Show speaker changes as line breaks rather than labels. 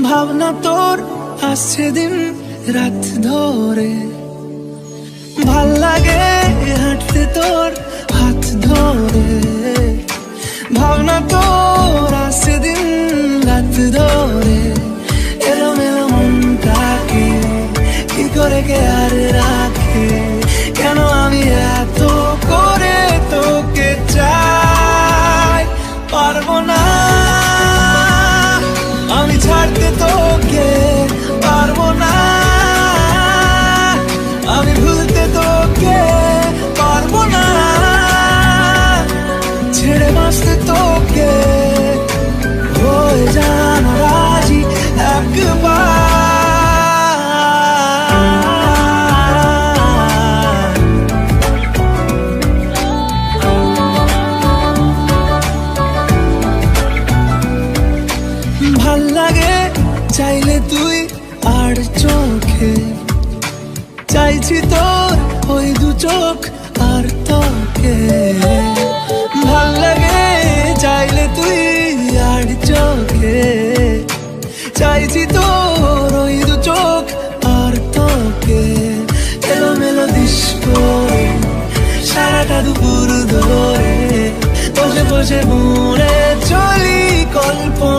ভাবনা তোর আসছে দিন রাত ধরে, ভাল লাগে হাঁটতে তোর হাত ধরে। ভাবনা তোর আসছে দিন রাত ধরে, এলোমেলো মনটাকে কি করে কে আর রাখে। কেন আমি এত করে তোকে চাই, পারবো না আমি ছাড়তে তোকে, পারবো না আমি ভুলতে তোকে, পারবো না ছেড়ে বাঁচতে তোকে। হয়ে জানা রাজি একবার, ভাল লাগে চাইলে তুই আর চোখে, চাইছি তোর ওই দু চোখ আর তোকে। ভাল লাগে চাইলে তুই আর চোখে, চাইছি তোর ওই দু চোখ আর তোকে। এলোমেলো দৃশ্য সারাটা দুপুর ধরে বসে বসে মনে চলি কল্পনা।